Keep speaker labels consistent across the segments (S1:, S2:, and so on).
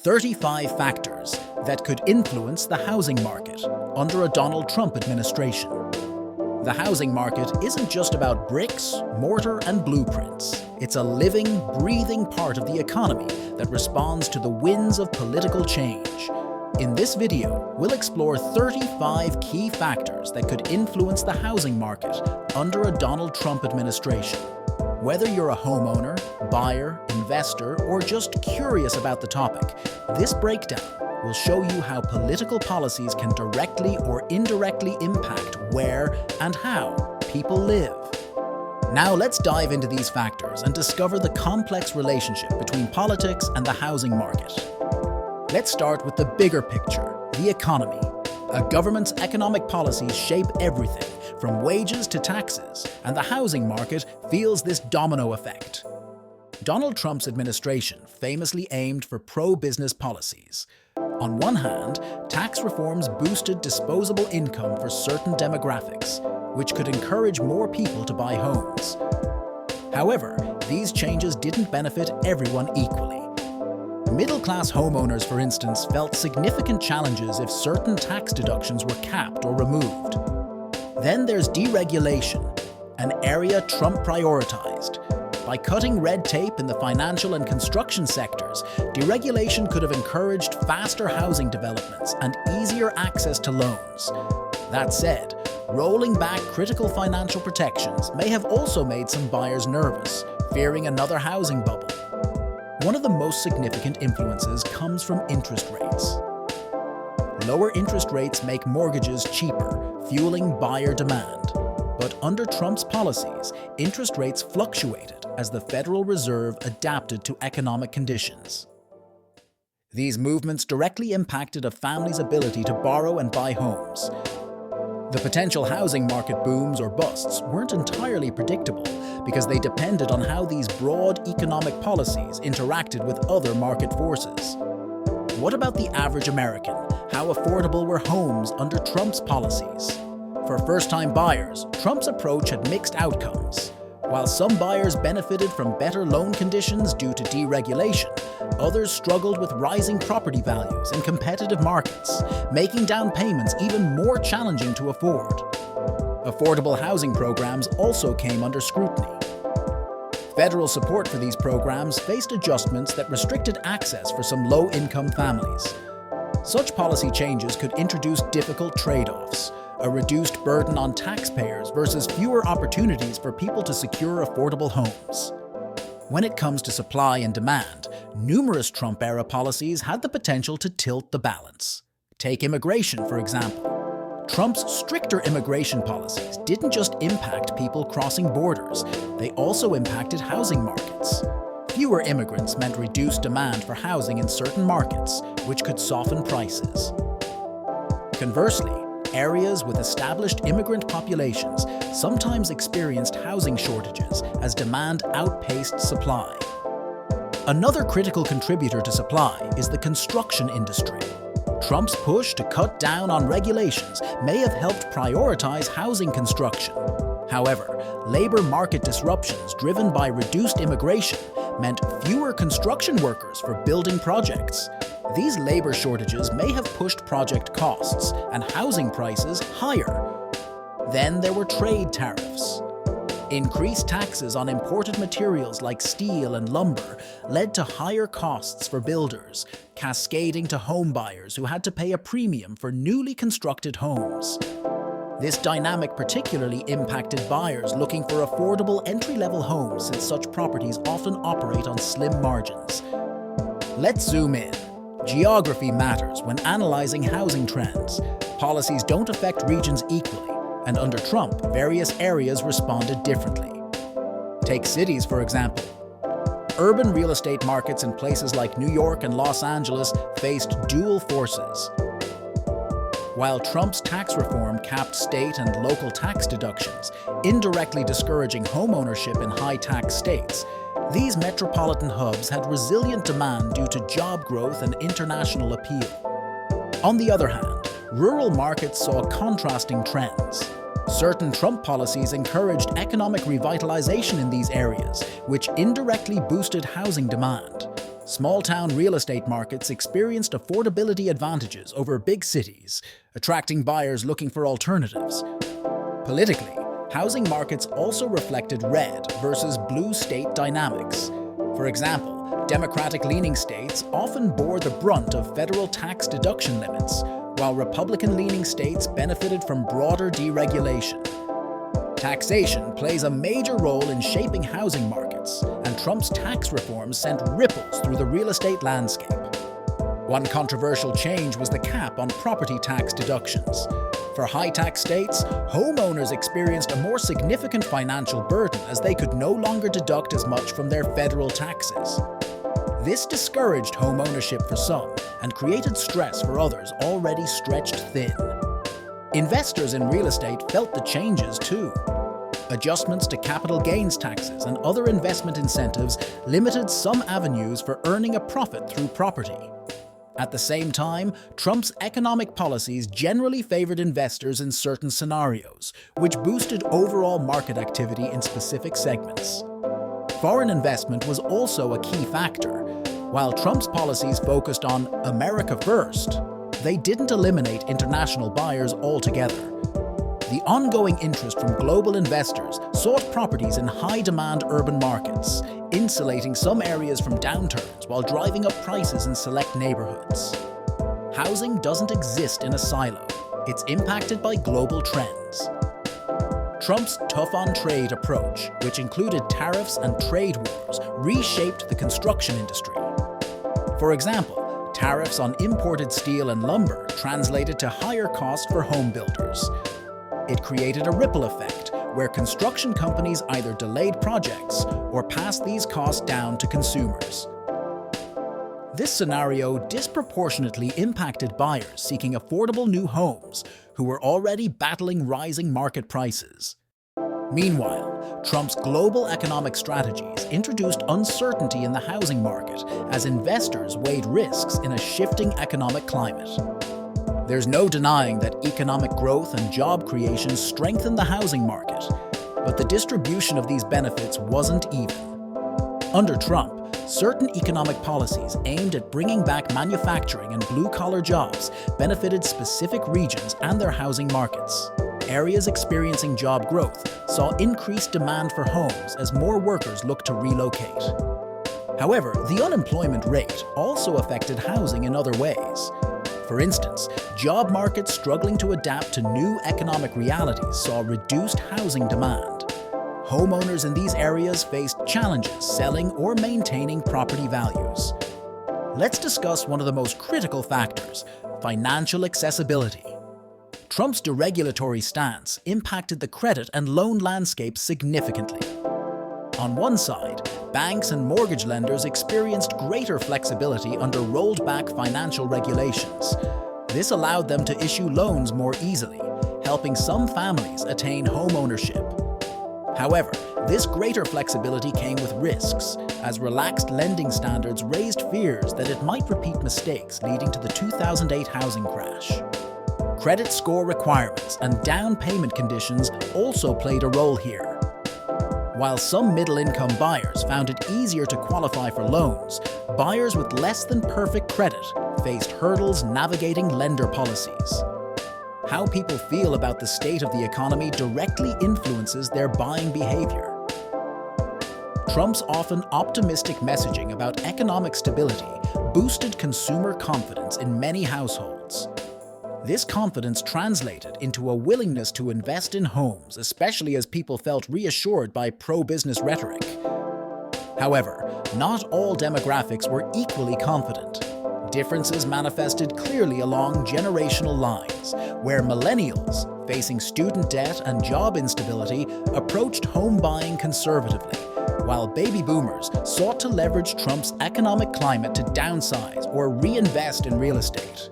S1: 35 factors that could influence the housing market under a Donald Trump administration. The housing market isn't just about bricks, mortar, and blueprints. It's a living, breathing part of the economy that responds to the winds of political change. In this video, we'll explore 35 key factors that could influence the housing market under a Donald Trump administration. Whether you're a homeowner, buyer, investor, or just curious about the topic, this breakdown will show you how political policies can directly or indirectly impact where and how people live. Now let's dive into these factors and discover the complex relationship between politics and the housing market. Let's start with the bigger picture, the economy. A government's economic policies shape everything, from wages to taxes, and the housing market feels this domino effect. Donald Trump's administration famously aimed for pro-business policies. On one hand, tax reforms boosted disposable income for certain demographics, which could encourage more people to buy homes. However, these changes didn't benefit everyone equally. Middle-class homeowners, for instance, felt significant challenges if certain tax deductions were capped or removed. Then there's deregulation, an area Trump prioritized. By cutting red tape in the financial and construction sectors, deregulation could have encouraged faster housing developments and easier access to loans. That said, rolling back critical financial protections may have also made some buyers nervous, fearing another housing bubble. One of the most significant influences comes from interest rates. Lower interest rates make mortgages cheaper, fueling buyer demand. But under Trump's policies, interest rates fluctuated as the Federal Reserve adapted to economic conditions. These movements directly impacted a family's ability to borrow and buy homes. The potential housing market booms or busts weren't entirely predictable because they depended on how these broad economic policies interacted with other market forces. What about the average American? How affordable were homes under Trump's policies? For first-time buyers, Trump's approach had mixed outcomes. While some buyers benefited from better loan conditions due to deregulation, others struggled with rising property values in competitive markets, making down payments even more challenging to afford. Affordable housing programs also came under scrutiny. Federal support for these programs faced adjustments that restricted access for some low-income families. Such policy changes could introduce difficult trade-offs, a reduced burden on taxpayers versus fewer opportunities for people to secure affordable homes. When it comes to supply and demand, numerous Trump-era policies had the potential to tilt the balance. Take immigration, for example. Trump's stricter immigration policies didn't just impact people crossing borders, they also impacted housing markets. Fewer immigrants meant reduced demand for housing in certain markets, which could soften prices. Conversely, areas with established immigrant populations sometimes experienced housing shortages as demand outpaced supply. Another critical contributor to supply is the construction industry. Trump's push to cut down on regulations may have helped prioritize housing construction. However, labor market disruptions driven by reduced immigration meant fewer construction workers for building projects. These labor shortages may have pushed project costs and housing prices higher. Then there were trade tariffs. Increased taxes on imported materials like steel and lumber led to higher costs for builders, cascading to home buyers who had to pay a premium for newly constructed homes. This dynamic particularly impacted buyers looking for affordable entry-level homes since such properties often operate on slim margins. Let's zoom in. Geography matters when analyzing housing trends. Policies don't affect regions equally, and under Trump, various areas responded differently. Take cities, for example. Urban real estate markets in places like New York and Los Angeles faced dual forces. While Trump's tax reform capped state and local tax deductions, indirectly discouraging homeownership in high-tax states, these metropolitan hubs had resilient demand due to job growth and international appeal. On the other hand, rural markets saw contrasting trends. Certain Trump policies encouraged economic revitalization in these areas, which indirectly boosted housing demand. small-town real estate markets experienced affordability advantages over big cities, attracting buyers looking for alternatives. Politically, housing markets also reflected red versus blue state dynamics. For example, Democratic-leaning states often bore the brunt of federal tax deduction limits, while Republican-leaning states benefited from broader deregulation. Taxation plays a major role in shaping housing markets, and Trump's tax reforms sent ripples through the real estate landscape. One controversial change was the cap on property tax deductions. For high-tax states, homeowners experienced a more significant financial burden as they could no longer deduct as much from their federal taxes. This discouraged homeownership for some and created stress for others already stretched thin. Investors in real estate felt the changes too. Adjustments to capital gains taxes and other investment incentives limited some avenues for earning a profit through property. At the same time, Trump's economic policies generally favored investors in certain scenarios, which boosted overall market activity in specific segments. Foreign investment was also a key factor. While Trump's policies focused on America first, they didn't eliminate international buyers altogether. The ongoing interest from global investors sought properties in high-demand urban markets, insulating some areas from downturns while driving up prices in select neighborhoods. Housing doesn't exist in a silo. It's impacted by global trends. Trump's tough-on-trade approach, which included tariffs and trade wars, reshaped the construction industry. For example, tariffs on imported steel and lumber translated to higher costs for home builders. It created a ripple effect where construction companies either delayed projects or passed these costs down to consumers. This scenario disproportionately impacted buyers seeking affordable new homes who were already battling rising market prices. Meanwhile, Trump's global economic strategies introduced uncertainty in the housing market as investors weighed risks in a shifting economic climate. There's no denying that economic growth and job creation strengthened the housing market, but the distribution of these benefits wasn't even. Under Trump, certain economic policies aimed at bringing back manufacturing and blue-collar jobs benefited specific regions and their housing markets. Areas experiencing job growth saw increased demand for homes as more workers looked to relocate. However, the unemployment rate also affected housing in other ways. For instance, job markets struggling to adapt to new economic realities saw reduced housing demand. Homeowners in these areas faced challenges selling or maintaining property values. Let's discuss one of the most critical factors: financial accessibility. Trump's deregulatory stance impacted the credit and loan landscape significantly. On one side, banks and mortgage lenders experienced greater flexibility under rolled-back financial regulations. This allowed them to issue loans more easily, helping some families attain home ownership. However, this greater flexibility came with risks, as relaxed lending standards raised fears that it might repeat mistakes leading to the 2008 housing crash. Credit score requirements and down payment conditions also played a role here. While some middle-income buyers found it easier to qualify for loans, buyers with less than perfect credit faced hurdles navigating lender policies. How people feel about the state of the economy directly influences their buying behavior. Trump's often optimistic messaging about economic stability boosted consumer confidence in many households. This confidence translated into a willingness to invest in homes, especially as people felt reassured by pro-business rhetoric. However, not all demographics were equally confident. Differences manifested clearly along generational lines, where millennials, facing student debt and job instability, approached home buying conservatively, while baby boomers sought to leverage Trump's economic climate to downsize or reinvest in real estate.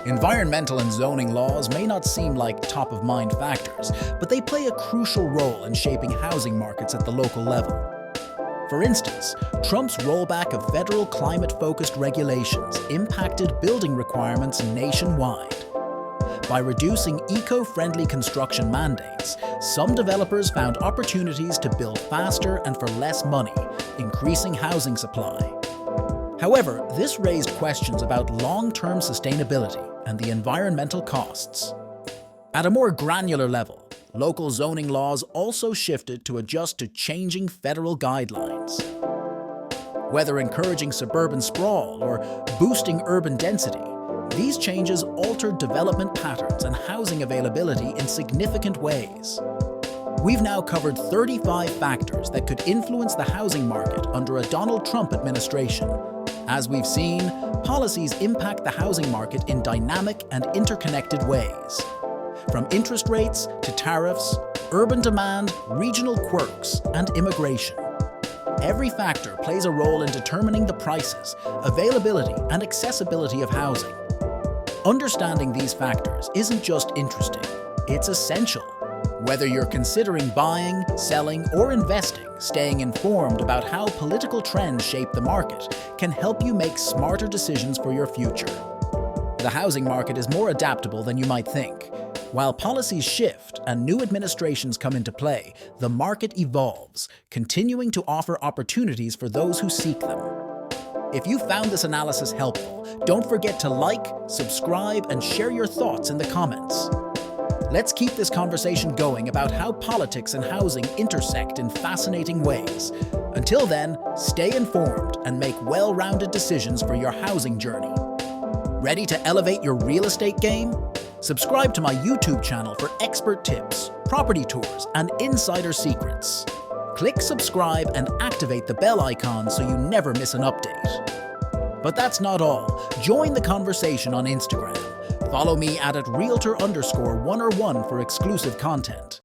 S1: Environmental and zoning laws may not seem like top-of-mind factors, but they play a crucial role in shaping housing markets at the local level. For instance, Trump's rollback of federal climate-focused regulations impacted building requirements nationwide. By reducing eco-friendly construction mandates, some developers found opportunities to build faster and for less money, increasing housing supply. However, this raised questions about long-term sustainability and the environmental costs. At a more granular level, local zoning laws also shifted to adjust to changing federal guidelines. Whether encouraging suburban sprawl or boosting urban density, these changes altered development patterns and housing availability in significant ways. We've now covered 35 factors that could influence the housing market under a Donald Trump administration. As we've seen, policies impact the housing market in dynamic and interconnected ways. From interest rates to tariffs, urban demand, regional quirks, and immigration. Every factor plays a role in determining the prices, availability, and accessibility of housing. Understanding these factors isn't just interesting, it's essential. Whether you're considering buying, selling, or investing, staying informed about how political trends shape the market can help you make smarter decisions for your future. The housing market is more adaptable than you might think. While policies shift and new administrations come into play, the market evolves, continuing to offer opportunities for those who seek them. If you found this analysis helpful, don't forget to like, subscribe, and share your thoughts in the comments. Let's keep this conversation going about how politics and housing intersect in fascinating ways. Until then, stay informed and make well-rounded decisions for your housing journey. Ready to elevate your real estate game? Subscribe to my YouTube channel for expert tips, property tours, and insider secrets. Click subscribe and activate the bell icon so you never miss an update. But that's not all. Join the conversation on Instagram. Follow me at @realtor_101 for exclusive content.